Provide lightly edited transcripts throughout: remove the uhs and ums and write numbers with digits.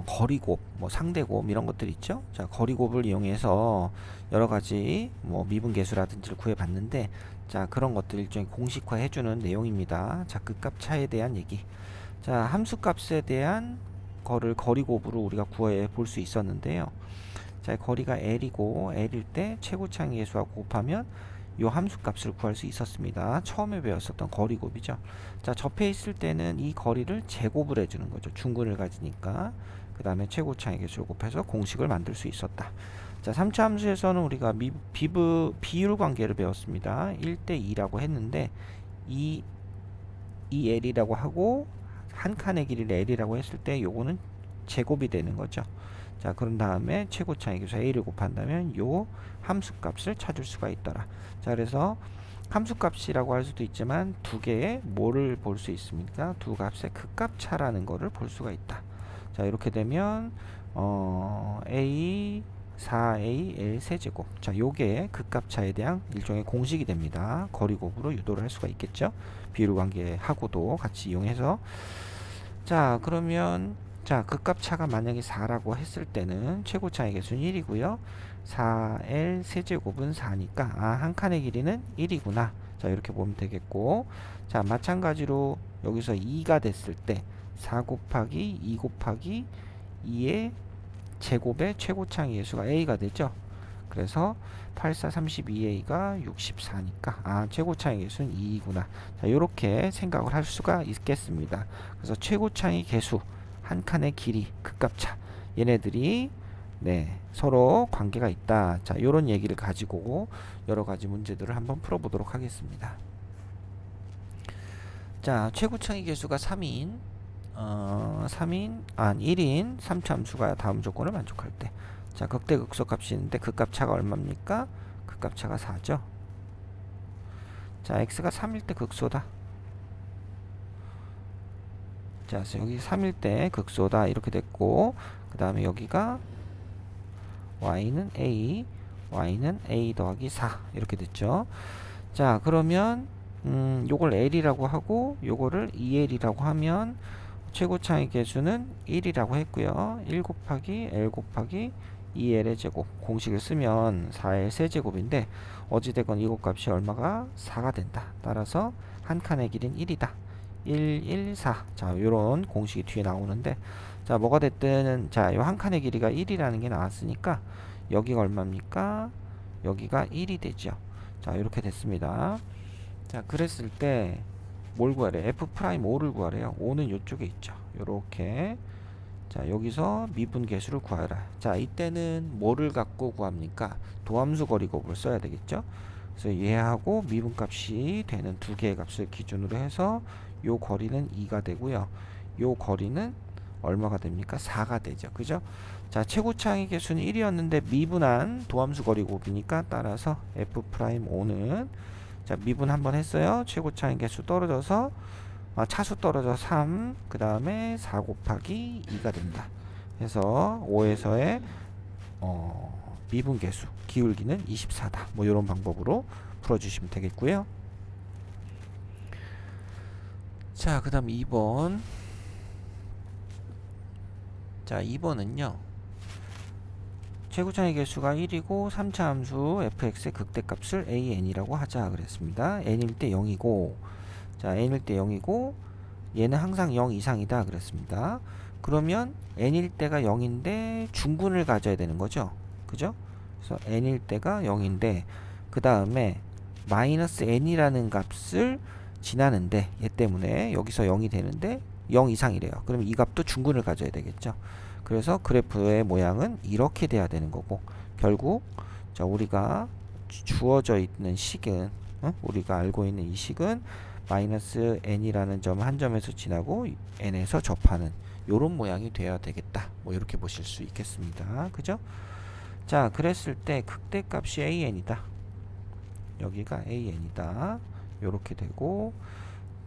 거리곱, 뭐 상대곱 이런 것들 있죠. 자, 거리곱을 이용해서 여러 가지 뭐 미분계수라든지를 구해봤는데, 자, 그런 것들 일종의 공식화 해주는 내용입니다. 자, 극값 차에 대한 얘기. 자, 함수값에 대한 거를 거리곱으로 우리가 구해 볼 수 있었는데요. 자, 거리가 L이고 L일 때 최고차의 계수하고 곱하면 요 함수값을 구할 수 있었습니다. 처음에 배웠었던 거리곱이죠. 자, 접해 있을 때는 이 거리를 제곱을 해주는 거죠. 중근을 가지니까. 그 다음에 최고차의 계수를 곱해서 공식을 만들 수 있었다. 자, 3차 함수에서는 우리가 비율 관계를 배웠습니다. 1대 2라고 했는데 이 L이라고 하고 한 칸의 길이를 L이라고 했을 때 요거는 제곱이 되는 거죠. 자, 그런 다음에 최고차의 계수 A를 곱한다면 요 함수값을 찾을 수가 있더라. 자, 그래서 함수값이라고 할 수도 있지만 두 개의 뭐를 볼 수 있습니까? 두 값의 극값차라는 거를 볼 수가 있다. 자, 이렇게 되면 A 4A L 세제곱. 자, 요게 극값차에 대한 일종의 공식이 됩니다. 거리곱으로 유도를 할 수가 있겠죠. 비율 관계하고도 같이 이용해서. 자, 그러면 자, 극값차가 만약에 4라고 했을 때는 최고차의 개수는 1이고요. 4L 세제곱은 4니까 한 칸의 길이는 1이구나. 자, 이렇게 보면 되겠고, 자, 마찬가지로 여기서 2가 됐을 때 4 곱하기 2 곱하기 2의 제곱의 최고차의 개수가 A가 되죠. 그래서 84 32A가 64니까 최고차의 개수는 2이구나. 자, 이렇게 생각을 할 수가 있겠습니다. 그래서 최고차의 개수 한 칸의 길이, 극값차, 얘네들이 서로 관계가 있다. 자, 요런 얘기를 가지고 여러 가지 문제들을 한번 풀어보도록 하겠습니다. 자, 최고차의 개수가 3인, 1인 3참수가 다음 조건을 만족할 때. 자, 극대극소값이 있는데 극값차가 얼마입니까? 극값차가 4죠. 자, x가 3일 때 극소다. 자, 그래서 여기 3일 때 극소다 이렇게 됐고, 그 다음에 여기가 y는 a 더하기 4 이렇게 됐죠. 자, 그러면 요걸 l이라고 하고 요거를 2l이라고 하면 최고차의 개수는 1이라고 했고요. 1 곱하기 l 곱하기 2l의 제곱 공식을 쓰면 4l 세제곱인데 어찌되건 이것 값이 얼마가 4가 된다. 따라서 한 칸의 길이는 1이다. 1, 1, 4. 자, 요런 공식이 뒤에 나오는데, 자, 뭐가 됐든, 자, 요 한 칸의 길이가 1이라는 게 나왔으니까, 여기가 얼마입니까? 여기가 1이 되죠. 자, 이렇게 됐습니다. 자, 그랬을 때, 뭘 구하래? F'5를 구하래요. 5는 요쪽에 있죠. 요렇게. 자, 여기서 미분계수를 구하라. 자, 이때는 뭐를 갖고 구합니까? 도함수 거리곱을 써야 되겠죠? 그래서 얘하고 미분값이 되는 두 개의 값을 기준으로 해서 요 거리는 2가 되고요. 요 거리는 얼마가 됩니까? 4가 되죠. 그죠? 자, 최고차의 개수는 1이었는데 미분한 도함수 거리곱이니까 따라서 F'5는 자, 미분 한번 했어요. 최고차의 개수 떨어져서 차수 떨어져 3, 그 다음에 4 곱하기 2가 된다. 그래서 5에서의 미분계수, 기울기는 24다. 뭐 이런 방법으로 풀어주시면 되겠고요. 자, 그 다음 2번. 자, 2번은요. 최고차의 개수가 1이고 3차 함수 fx의 극대값을 an이라고 하자 그랬습니다. n일 때 0이고, 자, n일 때 0이고 얘는 항상 0 이상이다 그랬습니다. 그러면 n일 때가 0인데 중근을 가져야 되는 거죠. 그죠? 그래서 n일 때가 0인데 그 다음에 마이너스 n이라는 값을 지나는데 얘 때문에 여기서 0이 되는데 0 이상이래요. 그럼 이 값도 중근을 가져야 되겠죠. 그래서 그래프의 모양은 이렇게 돼야 되는 거고, 결국 자, 우리가 주어져 있는 식은 우리가 알고 있는 이 식은 마이너스 n이라는 점 한 점에서 지나고 n에서 접하는 요런 모양이 돼야 되겠다. 뭐 이렇게 보실 수 있겠습니다. 그죠? 자, 그랬을 때 극대값이 an이다. 여기가 an이다. 요렇게 되고,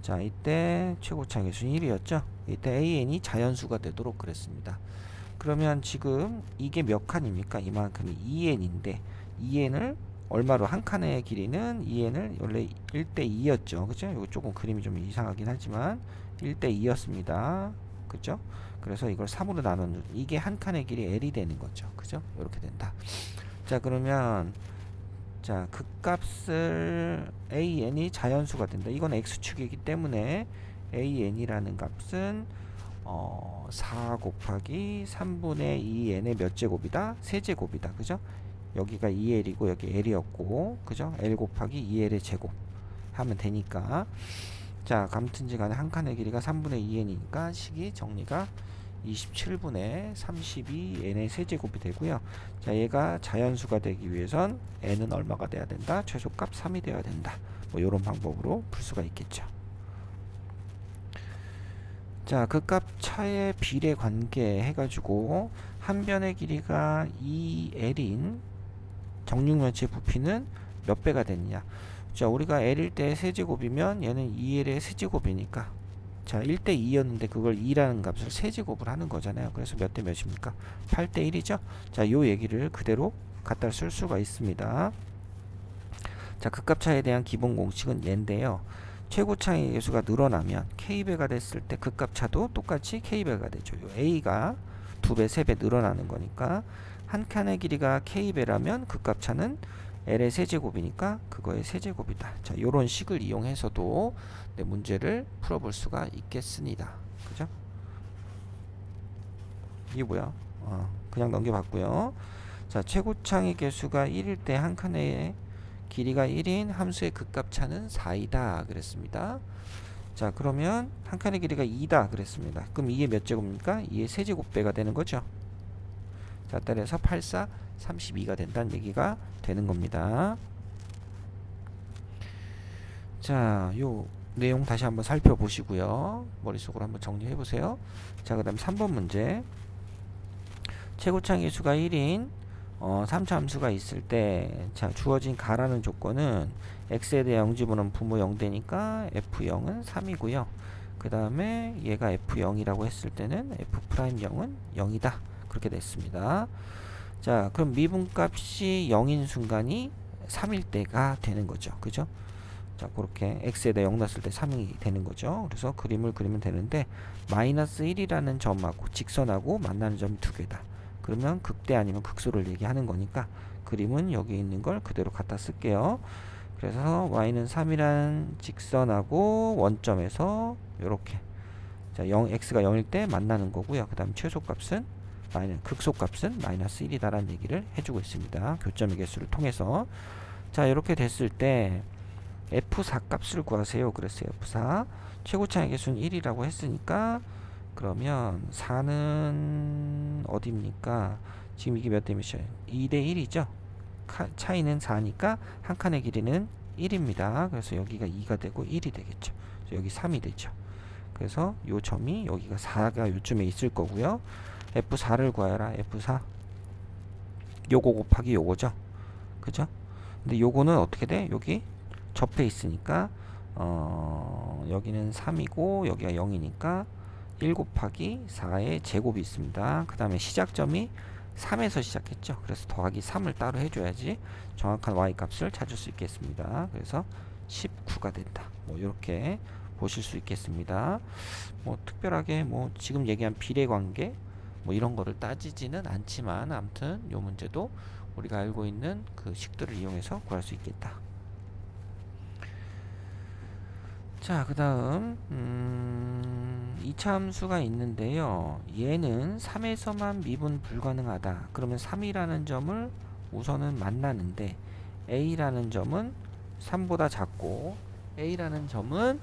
자, 이때 최고차 계수는 1이었죠. 이때 an이 자연수가 되도록 그랬습니다. 그러면 지금 이게 몇 칸입니까? 이만큼이 2n인데 2n을 얼마로 한 칸의 길이는 2n을 원래 1대 2였죠. 그죠? 이거 조금 그림이 좀 이상하긴 하지만 1대 2였습니다. 그죠? 그래서 이걸 3으로 나누는, 이게 한 칸의 길이 L이 되는 거죠. 그죠? 이렇게 된다. 자, 그러면 자, 극값을 AN이 자연수가 된다. 이건 X축이기 때문에 AN이라는 값은 4 곱하기 3분의 2n의 몇 제곱이다? 세제곱이다. 그죠? 여기가 2L이고 여기 L이었고, 그죠? L 곱하기 2L의 제곱 하면 되니까, 자, 아무튼지 간에 한 칸의 길이가 3분의 2n이니까 식이 정리가 27분의 32n의 세제곱이 되고요. 자, 얘가 자연수가 되기 위해선 n은 얼마가 돼야 된다? 최소값 3이 되어야 된다. 뭐 이런 방법으로 풀 수가 있겠죠. 자, 극값 차의 비례 관계 해가지고 한 변의 길이가 2L인 정육면체의 부피는 몇 배가 되느냐. 자, 우리가 L일 때 세제곱이면 얘는 2L의 세제곱이니까, 자, 1대 2였는데 그걸 2라는 값을 세제곱을 하는 거잖아요. 그래서 몇 대 몇입니까? 8대 1이죠. 자, 요 얘기를 그대로 갖다 쓸 수가 있습니다. 자, 극값차에 대한 기본 공식은 얘인데요. 최고차의 계수가 늘어나면 K배가 됐을 때 극값차도 똑같이 K배가 되죠. 요 A가 2배, 3배 늘어나는 거니까 한 칸의 길이가 K배라면 극값차는 L의 세제곱이니까 그거의 세제곱이다. 자, 요런 식을 이용해서도 네, 문제를 풀어볼 수가 있겠습니다. 그죠? 이게 뭐야? 그냥 넘겨봤고요. 자, 최고차의 개수가 1일 때 한 칸의 길이가 1인 함수의 극값차는 4이다 그랬습니다. 자, 그러면 한 칸의 길이가 2다 그랬습니다. 그럼 이게 몇 제곱입니까? 2의 세제곱배가 되는 거죠. 자, 따라서 8, 4, 32가 된다는 얘기가 되는 겁니다. 자, 요 내용 다시 한번 살펴보시고요. 머릿속으로 한번 정리해 보세요. 자, 그 다음 3번 문제. 최고차의 수가 1인 3차 함수가 있을 때, 자, 주어진 가라는 조건은 x에 대해 0 집어넣으면 분모 0되니까 f0은 3이고요. 그 다음에 얘가 f0이라고 했을 때는 f'0은 0이다. 그렇게 됐습니다. 자, 그럼 미분값이 0인 순간이 3일 때가 되는 거죠. 그죠? 자, 그렇게 x에 대해 0 넣었을 때 3이 되는 거죠. 그래서 그림을 그리면 되는데, 마이너스 1이라는 점하고 직선하고 만나는 점이 두 개다. 그러면 극대 아니면 극소를 얘기하는 거니까 그림은 여기 있는 걸 그대로 갖다 쓸게요. 그래서 y는 3이라는 직선하고 원점에서 요렇게, 자, x가 0일 때 만나는 거고요. 그 다음 최소값은 극소값은 마이너스 1이다라는 얘기를 해주고 있습니다. 교점의 개수를 통해서. 자, 이렇게 됐을 때 F4 값을 구하세요. 그랬어요. F4 최고차의 개수는 1이라고 했으니까, 그러면 4는 어디입니까? 지금 이게 몇 대 몇이에요? 2대 1이죠. 차이는 4니까 한 칸의 길이는 1입니다. 그래서 여기가 2가 되고 1이 되겠죠. 여기 3이 되죠. 그래서 요 점이 여기가 4가 요쯤에 있을 거고요. F4를 구하여라. F4 요거 곱하기 요거죠. 그죠? 근데 요거는 어떻게 돼? 여기 접해 있으니까 여기는 3이고 여기가 0이니까 1 곱하기 4의 제곱이 있습니다. 그 다음에 시작점이 3에서 시작했죠. 그래서 더하기 3을 따로 해줘야지 정확한 y값을 찾을 수 있겠습니다. 그래서 19가 된다. 뭐 이렇게 보실 수 있겠습니다. 뭐 특별하게 뭐 지금 얘기한 비례관계 뭐 이런 거를 따지지는 않지만, 아무튼 요 문제도 우리가 알고 있는 그 식들을 이용해서 구할 수 있겠다. 자, 그 다음 2차 함수가 있는데요. 얘는 3에서만 미분 불가능하다. 그러면 3이라는 점을 우선은 만나는데, a라는 점은 3보다 작고 a라는 점은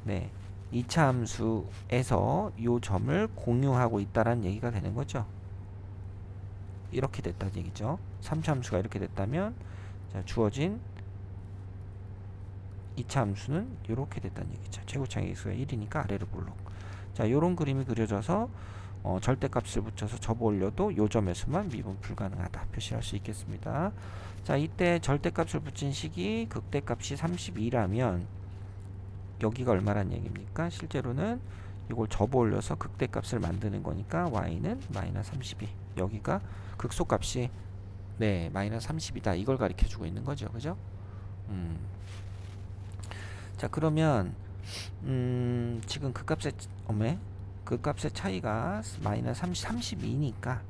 네, 2차 함수에서 이 점을 공유하고 있다라는 얘기가 되는 거죠. 이렇게 됐다는 얘기죠. 3차 함수가 이렇게 됐다면, 자, 주어진 2차 함수는 이렇게 됐다는 얘기죠. 최고차의 개수가 1이니까 아래로 볼록. 자, 요런 그림이 그려져서 절대값을 붙여서 접어 올려도 요 점에서만 미분 불가능하다 표시할 수 있겠습니다. 자, 이때 절대값을 붙인 식이 극대값이 32라면 여기가 얼마란 얘기입니까? 실제로는 이걸 접어 올려서 극대값을 만드는 거니까 y는 마이너스 32. 여기가 극소값이 네, 마이너스 30이다. 이걸 가리켜 주고 있는 거죠. 그죠? 자, 그러면 지금 극값의 그 값의 차이가 마이너스 32니까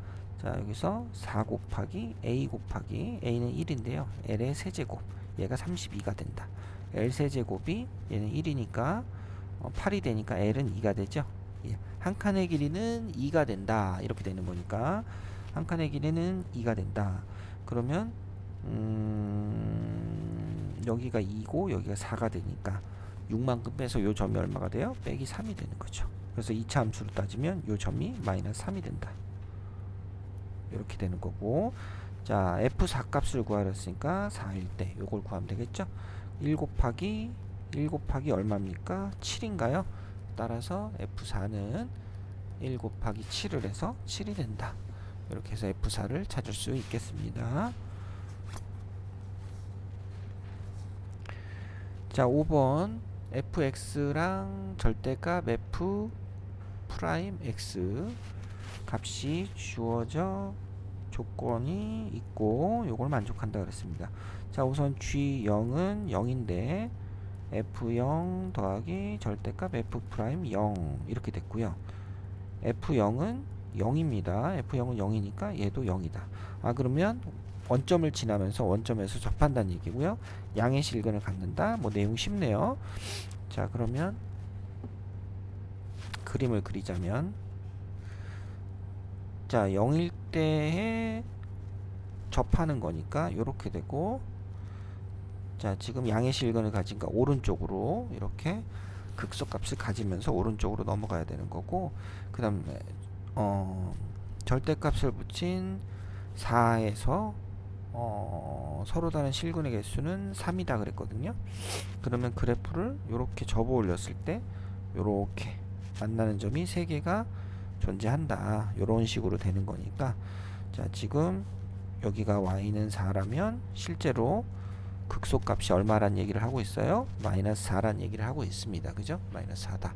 자 여기서 4 곱하기 a 곱하기 a는 1인데요. l의 세제곱 얘가 32가 된다. l 세제곱이 얘는 1이니까 8이 되니까 l은 2가 되죠. 예. 한 칸의 길이는 2가 된다. 이렇게 되는 거니까 한 칸의 길이는 2가 된다. 그러면 여기가 2고 여기가 4가 되니까 6만큼 빼서 요 점이 얼마가 돼요? 빼기 3이 되는 거죠. 그래서 2차 함수로 따지면 요 점이 마이너스 3이 된다. 이렇게 되는 거고 자 F4 값을 구하려 했으니까 4일 때 요걸 구하면 되겠죠. 1 곱하기 얼마입니까? 7인가요? 따라서 F4는 1 곱하기 7을 해서 7이 된다. 이렇게 해서 F4를 찾을 수 있겠습니다. 자 5번 fx랑 절대값 f 프라임 x 값이 주어져 조건이 있고 요걸 만족한다 그랬습니다. 자 우선 g0은 0인데 f0 더하기 절대값 f 프라임 0 이렇게 됐고요. f0은 0입니다. f0은 0이니까 얘도 0이다. 아 그러면 원점을 지나면서 원점에서 접한다는 얘기고요. 양의 실근을 갖는다. 뭐 내용 쉽네요. 자 그러면 그림을 그리자면 자 0일 때에 접하는 거니까 이렇게 되고 자 지금 양의 실근을 가진가 오른쪽으로 이렇게 극소값을 가지면서 오른쪽으로 넘어가야 되는 거고 그 다음에 절대값을 붙인 4에서 서로 다른 실근의 개수는 3이다 그랬거든요. 그러면 그래프를 이렇게 접어 올렸을 때 이렇게 만나는 점이 3개가 존재한다. 이런 식으로 되는 거니까 자 지금 여기가 y는 4라면 실제로 극소값이 얼마란 얘기를 하고 있어요? 마이너스 4란 얘기를 하고 있습니다. 그죠? 마이너스 4다.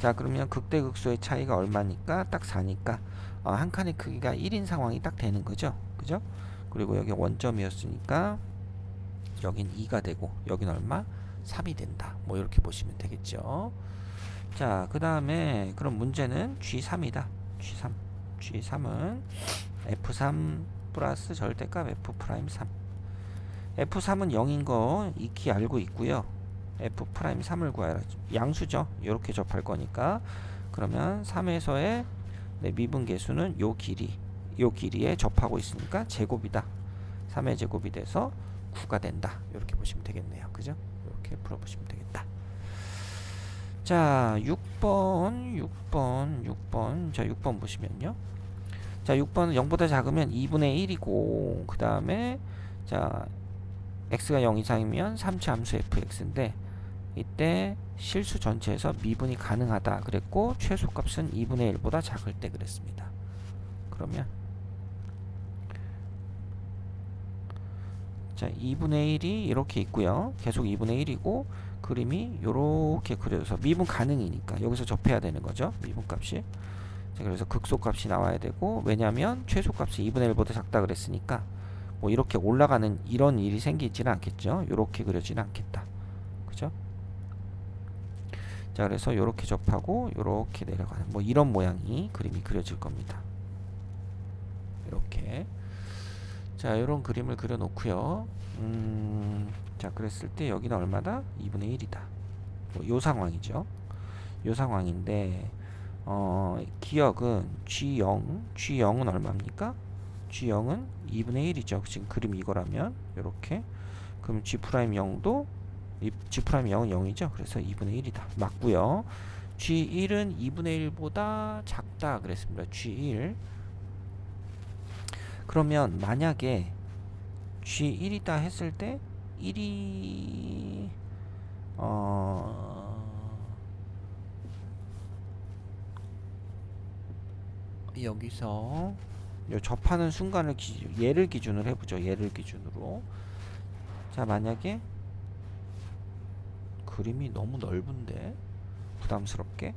자 그러면 극대극소의 차이가 얼마니까? 딱 4니까 한 칸의 크기가 1인 상황이 딱 되는 거죠. 그죠? 그리고 여기 원점이었으니까 여긴 2가 되고 여긴 얼마? 3이 된다. 뭐 이렇게 보시면 되겠죠. 자 그 다음에 그럼 문제는 G3이다. G3은 F3 플러스 절대값 F 프라임 3 F3은 0인 거 익히 알고 있고요. F 프라임 3을 구하라. 양수죠. 이렇게 접할 거니까 그러면 3에서의 미분 계수는 요 길이에 접하고 있으니까 제곱이다. 3의 제곱이 돼서 9가 된다. 이렇게 보시면 되겠네요. 그죠? 이렇게 풀어보시면 되겠다. 자 6번 자 6번 보시면요. 자 6번은 0보다 작으면 2분의 1이고 그 다음에 자 x가 0 이상이면 3차 함수 fx인데 이때 실수 전체에서 미분이 가능하다 그랬고 최소값은 2분의 1보다 작을 때 그랬습니다. 그러면 자 2분의 1이 이렇게 있고요. 계속 2분의 1이고 그림이 이렇게 그려서 미분 가능이니까 여기서 접해야 되는 거죠. 미분값이. 자, 그래서 극소값이 나와야 되고 왜냐하면 최소값이 2분의 1보다 작다 그랬으니까 뭐 이렇게 올라가는 이런 일이 생기지는 않겠죠. 이렇게 그려지는 않겠다. 그죠? 자 그래서 이렇게 접하고 이렇게 내려가는 뭐 이런 모양이 그림이 그려질 겁니다. 이렇게 자 이런 그림을 그려 놓고요. 자 그랬을 때 여기는 얼마다? 2분의 1이다. 뭐 요 상황이죠. 요 상황인데 기억은 G0은 얼마입니까? G0은 2분의 1이죠. 지금 그림 이거라면 이렇게 그럼 G'0도 G'0은 0이죠. 그래서 2분의 1이다. 맞고요. G1은 2분의 1보다 작다 그랬습니다. G1 그러면 만약에 G1이다 했을 때 1이 여기서 요 접하는 순간을 얘를 기준으로 해보죠. 얘를 기준으로 자 만약에 그림이 너무 넓은데 부담스럽게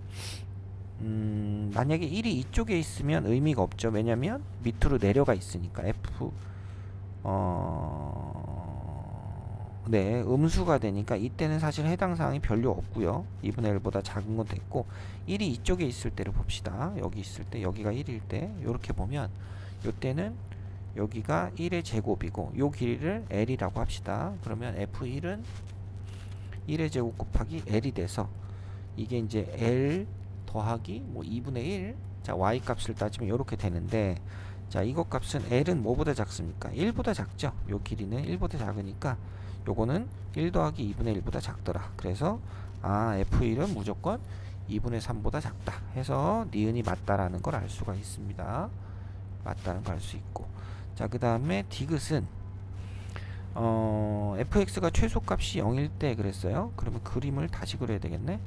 만약에 1이 이쪽에 있으면 의미가 없죠. 왜냐면 밑으로 내려가 있으니까 F 네, 음수가 되니까 이때는 사실 해당 사항이 별로 없고요. 2분의 1보다 작은 건 됐고 1이 이쪽에 있을 때를 봅시다. 여기 있을 때 여기가 1일 때 이렇게 보면 이때는 여기가 1의 제곱이고 요 길이를 L이라고 합시다. 그러면 F1은 1의 제곱 곱하기 L이 돼서 이게 이제 L 더하기 뭐 2분의 1. 자, Y 값을 따지면 이렇게 되는데, 자, 이것 값은 L은 뭐보다 작습니까? 1보다 작죠. 요 길이는 1보다 작으니까 요거는 1 더하기 2분의 1보다 작더라. 그래서 F1은 무조건 2분의 3보다 작다 해서 니은이 맞다라는 걸 알 수가 있습니다. 맞다는 걸 알 수 있고, 자, 그 다음에 디귿은 fx가 최소값이 0일 때 그랬어요. 그러면 그림을 다시 그려야 되겠네.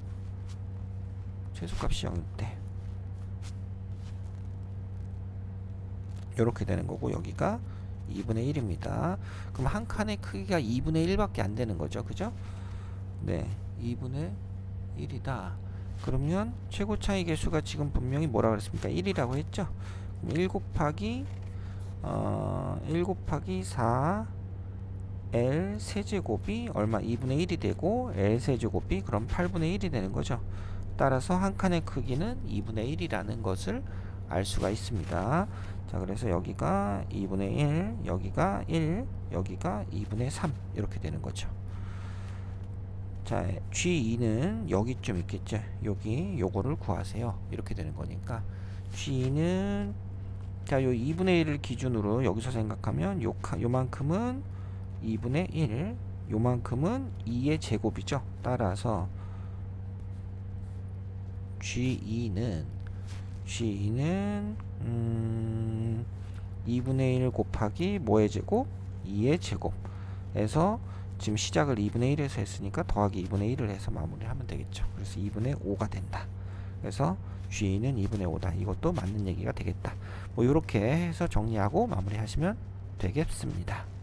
최소값이 0일 때 이렇게 되는 거고, 여기가 2분의 1입니다. 그럼 한 칸의 크기가 2분의 1밖에 안 되는 거죠. 그죠? 네, 2분의 1이다. 그러면 최고 차이 계수가 지금 분명히 뭐라 그랬습니까? 1이라고 했죠? 그럼 1 곱하기 4 L 세제곱이 얼마? 2분의 1이 되고 L 세제곱이 그럼 8분의 1이 되는 거죠. 따라서 한 칸의 크기는 2분의 1이라는 것을 알 수가 있습니다. 자, 그래서 여기가 2분의 1, 여기가 1, 여기가 2분의 3 이렇게 되는 거죠. 자, G2는 여기쯤 있겠죠. 여기 요거를 구하세요. 이렇게 되는 거니까 G2는 자, 요 2분의 1을 기준으로 여기서 생각하면 요만큼은 2분의 1, 요만큼은 2의 제곱이죠. 따라서 G2는 2분의 1 곱하기 뭐의 제곱? 2의 제곱에서 지금 시작을 2분의 1에서 했으니까 더하기 2분의 1을 해서 마무리하면 되겠죠. 그래서 2분의 5가 된다. 그래서 G는 2분의 5다. 이것도 맞는 얘기가 되겠다. 뭐 이렇게 해서 정리하고 마무리하시면 되겠습니다.